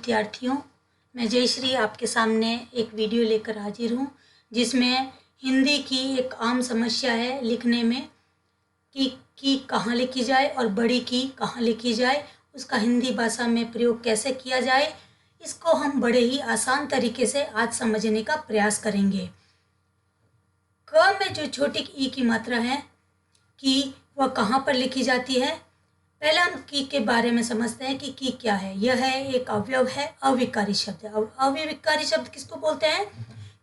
विद्यार्थियों, मैं जयश्री आपके सामने एक वीडियो लेकर हाजिर हूँ जिसमें हिंदी की एक आम समस्या है लिखने में कि कहाँ लिखी जाए और बड़ी की कहाँ लिखी जाए, उसका हिंदी भाषा में प्रयोग कैसे किया जाए, इसको हम बड़े ही आसान तरीके से आज समझने का प्रयास करेंगे। क में जो छोटी ई की मात्रा है कि वह कहाँ पर लिखी जाती है। पहले हम की के बारे में समझते हैं कि की क्या है। यह है एक अवयव है, अविकारी शब्द है। अविकारी शब्द किसको बोलते हैं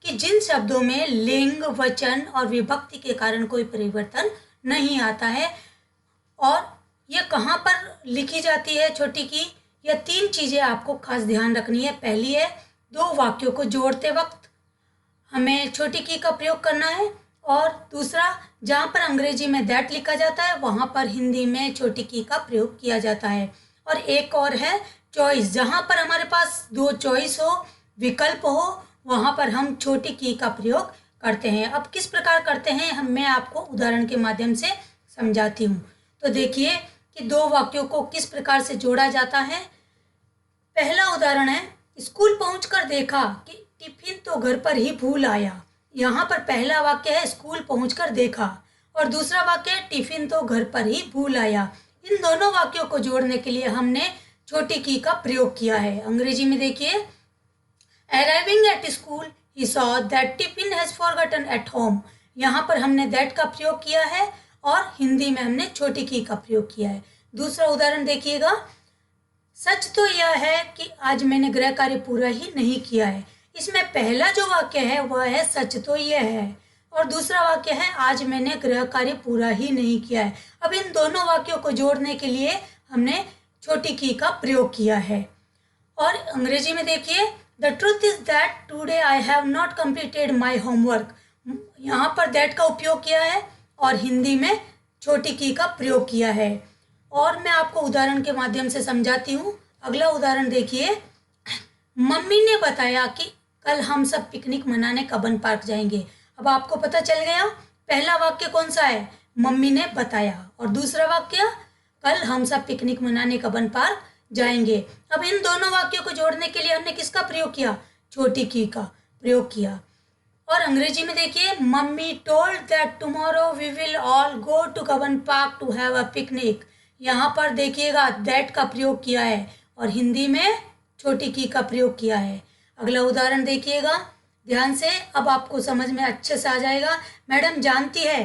कि जिन शब्दों में लिंग, वचन और विभक्ति के कारण कोई परिवर्तन नहीं आता है। और यह कहाँ पर लिखी जाती है छोटी की, यह तीन चीज़ें आपको खास ध्यान रखनी है। पहली है, दो वाक्यों को जोड़ते वक्त हमें छोटी की का प्रयोग करना है, और दूसरा, जहाँ पर अंग्रेजी में दैट लिखा जाता है वहाँ पर हिंदी में छोटी की का प्रयोग किया जाता है। और एक और है चॉइस, जहाँ पर हमारे पास दो चॉइस हो, विकल्प हो, वहाँ पर हम छोटी की का प्रयोग करते हैं। अब किस प्रकार करते हैं मैं आपको उदाहरण के माध्यम से समझाती हूँ। तो देखिए कि दो वाक्यों को किस प्रकार से जोड़ा जाता है। पहला उदाहरण है, स्कूल पहुंचकर देखा कि टिफिन तो घर पर ही भूल आया। यहाँ पर पहला वाक्य है स्कूल पहुंचकर देखा और दूसरा वाक्य है टिफिन तो घर पर ही भूल आया। इन दोनों वाक्यों को जोड़ने के लिए हमने छोटी की का प्रयोग किया है। अंग्रेजी में देखिए, arriving at school he saw that tiffin has forgotten at home. यहाँ पर हमने दैट का प्रयोग किया है और हिंदी में हमने छोटी की का प्रयोग किया है। दूसरा उदाहरण देखिएगा, सच तो यह है कि आज मैंने गृह कार्य पूरा ही नहीं किया है। इसमें पहला जो वाक्य है वह है सच तो यह है, और दूसरा वाक्य है आज मैंने गृह कार्य पूरा ही नहीं किया है। अब इन दोनों वाक्यों को जोड़ने के लिए हमने छोटी की का प्रयोग किया है। और अंग्रेजी में देखिए, the truth is that today I have not completed my homework. यहाँ पर दैट का उपयोग किया है और हिंदी में छोटी की का प्रयोग किया है। और मैं आपको उदाहरण के माध्यम से समझाती हूँ। अगला उदाहरण देखिए, मम्मी ने बताया कि कल हम सब पिकनिक मनाने कब्बन पार्क जाएंगे। अब आपको पता चल गया पहला वाक्य कौन सा है, मम्मी ने बताया, और दूसरा वाक्य कल हम सब पिकनिक मनाने कब्बन पार्क जाएंगे। अब इन दोनों वाक्यों को जोड़ने के लिए हमने किसका प्रयोग किया, छोटी की का प्रयोग किया। और अंग्रेजी में देखिए, mummy told that tomorrow we will all go to Cubbon park to have a picnic. यहाँ पर देखिएगा दैट का प्रयोग किया है और हिंदी में छोटी की का प्रयोग किया है। अगला उदाहरण देखिएगा ध्यान से, अब आपको समझ में अच्छे से आ जाएगा। मैडम जानती है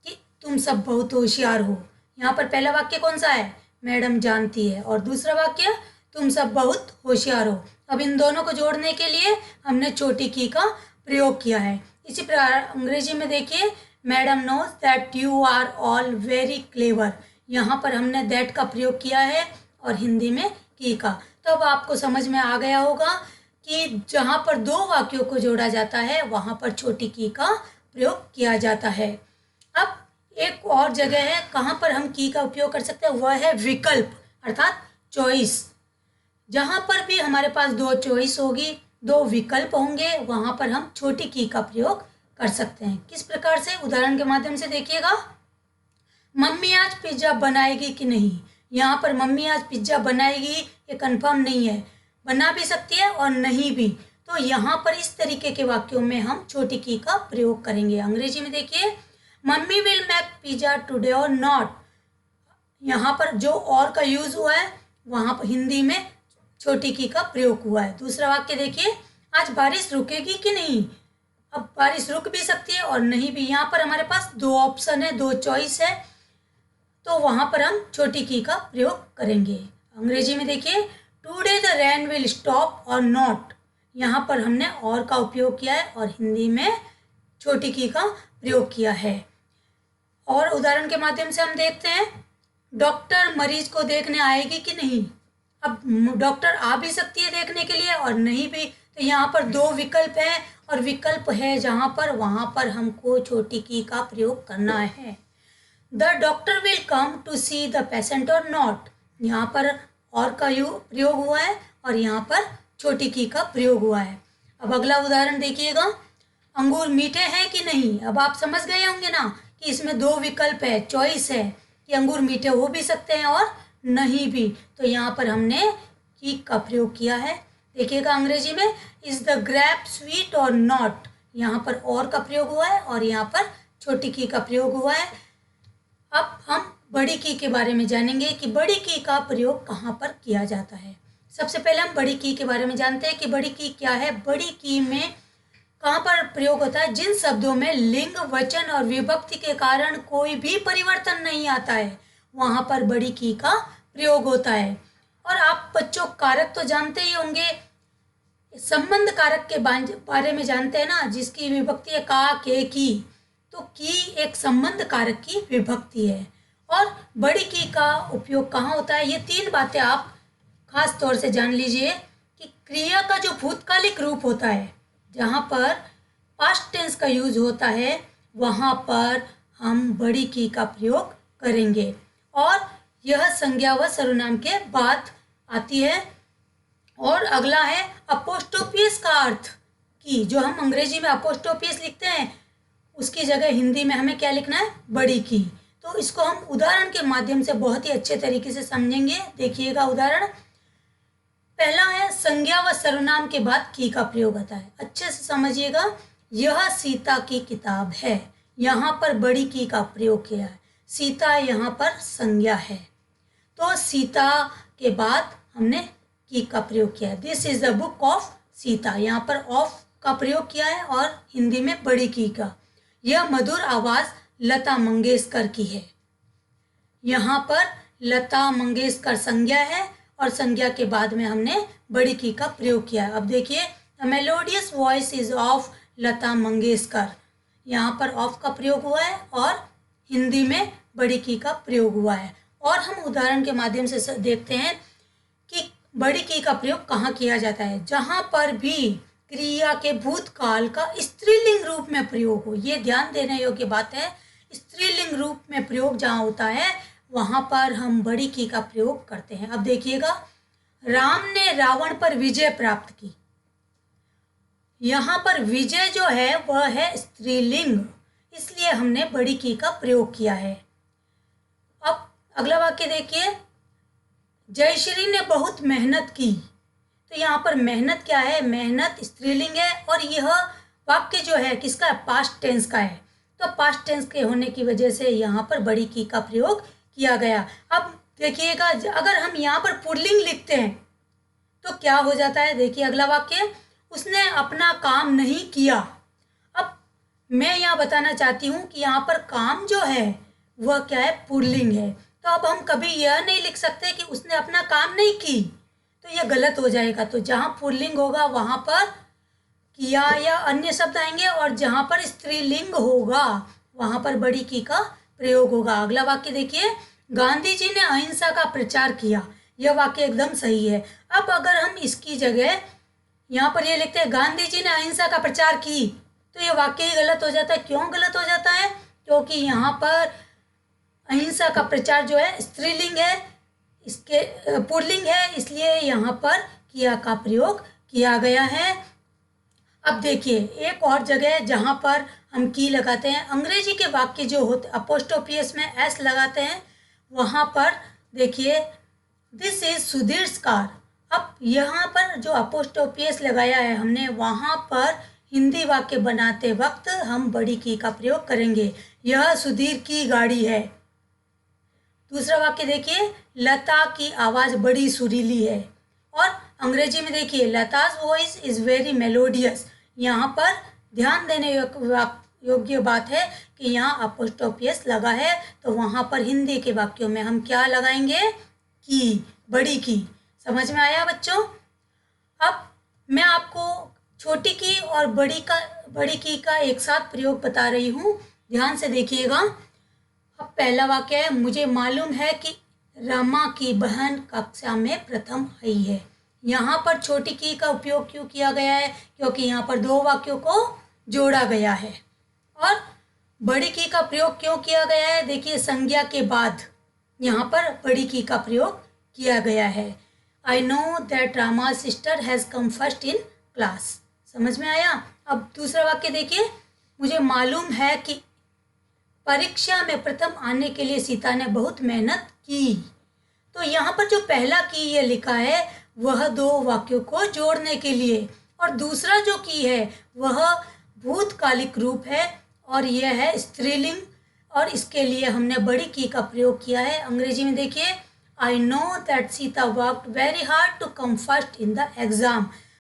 कि तुम सब बहुत होशियार हो। यहाँ पर पहला वाक्य कौन सा है, मैडम जानती है, और दूसरा वाक्य तुम सब बहुत होशियार हो। अब इन दोनों को जोड़ने के लिए हमने छोटी की का प्रयोग किया है। इसी प्रकार अंग्रेजी में देखिए, madam knows that you are all very clever. यहाँ पर हमने दैट का प्रयोग किया है और हिंदी में की का। तो अब आपको समझ में आ गया होगा कि जहाँ पर दो वाक्यों को जोड़ा जाता है वहाँ पर छोटी की का प्रयोग किया जाता है। अब एक और जगह है कहाँ पर हम की का उपयोग कर सकते हैं, वह है विकल्प अर्थात चॉइस। जहाँ पर भी हमारे पास दो चॉइस होगी, दो विकल्प होंगे, वहाँ पर हम छोटी की का प्रयोग कर सकते हैं। किस प्रकार से, उदाहरण के माध्यम से देखिएगा, मम्मी आज पिज्ज़ा बनाएगी कि नहीं। यहाँ पर मम्मी आज पिज्ज़ा बनाएगी ये कंफर्म नहीं है, बना भी सकती है और नहीं भी। तो यहाँ पर इस तरीके के वाक्यों में हम छोटी की का प्रयोग करेंगे। अंग्रेजी में देखिए, mummy will make pizza today और नॉट। यहाँ पर जो और का यूज़ हुआ है वहाँ पर हिंदी में छोटी की का प्रयोग हुआ है। दूसरा वाक्य देखिए, आज बारिश रुकेगी कि नहीं। अब बारिश रुक भी सकती है और नहीं भी। यहाँ पर हमारे पास दो ऑप्शन है, दो चॉइस है, तो वहाँ पर हम छोटी की का प्रयोग करेंगे। अंग्रेजी में देखिए, today the rain will stop और नॉट। यहाँ पर हमने और का उपयोग किया है और हिंदी में छोटी की का प्रयोग किया है। और उदाहरण के माध्यम से हम देखते हैं, डॉक्टर मरीज को देखने आएगी कि नहीं। अब डॉक्टर आ भी सकती है देखने के लिए और नहीं भी, तो यहाँ पर दो विकल्प है और विकल्प है जहाँ पर वहाँ पर हमको छोटी की का प्रयोग करना है। The doctor will come to see the patient or not. यहाँ पर और का प्रयोग हुआ है और यहाँ पर छोटी की का प्रयोग हुआ है। अब अगला उदाहरण देखिएगा, अंगूर मीठे हैं कि नहीं। अब आप समझ गए होंगे ना कि इसमें दो विकल्प है, चॉइस है कि अंगूर मीठे हो भी सकते हैं और नहीं भी। तो यहाँ पर हमने की का प्रयोग किया है देखिएगा अंग्रेजी में, इज द ग्रेप स्वीट और नॉट, यहाँ पर और का प्रयोग हुआ है और यहाँ पर छोटी की का प्रयोग हुआ है। अब हम बड़ी की के बारे में जानेंगे कि बड़ी की का प्रयोग कहाँ पर किया जाता है। सबसे पहले हम बड़ी की के बारे में जानते हैं कि बड़ी की क्या है। बड़ी की में कहाँ पर प्रयोग होता है? जिन शब्दों में लिंग, वचन और विभक्ति के कारण कोई भी परिवर्तन नहीं आता है, वहाँ पर बड़ी की का प्रयोग होता है। और आप बच्चों कारक तो जानते ही होंगे, संबंध कारक के बारे में जानते हैं ना, जिसकी विभक्ति है का, के, की। तो की एक संबंध कारक की विभक्ति है। और बड़ी की का उपयोग कहाँ होता है, ये 3 बातें आप खास तौर से जान लीजिए कि क्रिया का जो भूतकालिक रूप होता है, जहाँ पर पास्ट टेंस का यूज होता है, वहाँ पर हम बड़ी की का प्रयोग करेंगे। और यह संज्ञा व सर्वनाम के बाद आती है। और अगला है अपोस्ट्रोफियस का अर्थ, की जो हम अंग्रेजी में अपोस्ट्रोफियस लिखते हैं, उसकी जगह हिंदी में हमें क्या लिखना है? बड़ी की। तो इसको हम उदाहरण के माध्यम से बहुत ही अच्छे तरीके से समझेंगे। देखिएगा उदाहरण, पहला है संज्ञा व सर्वनाम के बाद की का प्रयोग होता है। अच्छे से समझिएगा, यह सीता की किताब है, यहाँ पर बड़ी की का प्रयोग किया है। सीता यहाँ पर संज्ञा है, तो सीता के बाद हमने की का प्रयोग किया है। This is the book of Sita, यहाँ पर ऑफ का प्रयोग किया है और हिंदी में बड़ी की का। यह मधुर आवाज लता मंगेशकर की है, यहाँ पर लता मंगेशकर संज्ञा है और संज्ञा के बाद में हमने बड़ी की का प्रयोग किया है। अब देखिए, the melodious voice is of Lata Mangeshkar, यहाँ पर ऑफ का प्रयोग हुआ है और हिंदी में बड़ी की का प्रयोग हुआ है। और हम उदाहरण के माध्यम से देखते हैं कि बड़ी की का प्रयोग कहाँ किया जाता है। जहाँ पर भी क्रिया के भूतकाल का स्त्रीलिंग रूप में प्रयोग हो, ये ध्यान देने योग्य बात है। स्त्रीलिंग रूप में प्रयोग जहाँ होता है, वहाँ पर हम बड़ी की का प्रयोग करते हैं। अब देखिएगा, राम ने रावण पर विजय प्राप्त की, यहाँ पर विजय जो है वह है स्त्रीलिंग, इसलिए हमने बड़ी की का प्रयोग किया है। अब अगला वाक्य देखिए, जयश्री ने बहुत मेहनत की, तो यहाँ पर मेहनत क्या है? मेहनत स्त्रीलिंग है और यह वाक्य जो है किसका? पास्ट टेंस का है। तो पास्ट टेंस के होने की वजह से यहाँ पर बड़ी की का प्रयोग किया गया। अब देखिएगा, अगर हम यहाँ पर पुल्लिंग लिखते हैं तो क्या हो जाता है? देखिए अगला वाक्य, उसने अपना काम नहीं किया। अब मैं यहाँ बताना चाहती हूँ कि यहाँ पर काम जो है वह क्या है? पुल्लिंग है। तो अब हम कभी यह नहीं लिख सकते कि उसने अपना काम नहीं की, तो यह गलत हो जाएगा। तो जहाँ पुल्लिंग होगा वहाँ पर किया या अन्य शब्द आएंगे, और जहाँ पर स्त्रीलिंग होगा वहाँ पर बड़ी की का प्रयोग होगा। अगला वाक्य देखिए, गांधी जी ने अहिंसा का प्रचार किया, यह वाक्य एकदम सही है। अब अगर हम इसकी जगह यहाँ पर ये लिखते हैं गांधी जी ने अहिंसा का प्रचार की, तो ये वाक्य ही गलत हो जाता है। क्यों गलत हो जाता है? क्योंकि यहाँ पर अहिंसा का प्रचार जो है स्त्रीलिंग है, इसके पुल्लिंग है, इसलिए यहाँ पर किया का प्रयोग किया गया है। अब देखिए एक और जगह जहाँ पर हम की लगाते हैं, अंग्रेजी के वाक्य जो होते अपोस्ट्रोफियस में एस लगाते हैं, वहाँ पर देखिए दिस इज सुधीर्स कार। अब यहाँ पर जो अपोस्ट्रोफियस लगाया है हमने, वहाँ पर हिंदी वाक्य बनाते वक्त हम बड़ी की का प्रयोग करेंगे। यह सुधीर की गाड़ी है। दूसरा वाक्य देखिए, लता की आवाज़ बड़ी सुरीली है। और अंग्रेजी में देखिए, Lata's voice is very melodious. यहाँ पर ध्यान देने योग्य बात है कि यहाँ अपोस्ट्रोफियस लगा है, तो वहाँ पर हिंदी के वाक्यों में हम क्या लगाएंगे? की, बड़ी की। समझ में आया बच्चों? अब मैं आपको छोटी की और बड़ी की का एक साथ प्रयोग बता रही हूँ, ध्यान से देखिएगा। अब पहला वाक्य है, मुझे मालूम है कि रमा की बहन कक्षा में प्रथम आई है। यहाँ पर छोटी की का उपयोग क्यों किया गया है? क्योंकि यहाँ पर 2 वाक्यों को जोड़ा गया है। और बड़ी की का प्रयोग क्यों किया गया है? देखिए संज्ञा के बाद यहाँ पर बड़ी की का प्रयोग किया गया है। आई know that Rama sister has come first in class. समझ में आया? अब दूसरा वाक्य देखिए, मुझे मालूम है कि परीक्षा में प्रथम आने के लिए सीता ने बहुत मेहनत की। तो यहाँ पर जो पहला की ये लिखा है, वह दो वाक्यों को जोड़ने के लिए। और दूसरा जो की है वह भूतकालिक रूप है और यह है स्त्रीलिंग, और इसके लिए हमने बड़ी की का प्रयोग किया है। अंग्रेजी में देखिए, I know that Sita worked very hard to come first in the exam.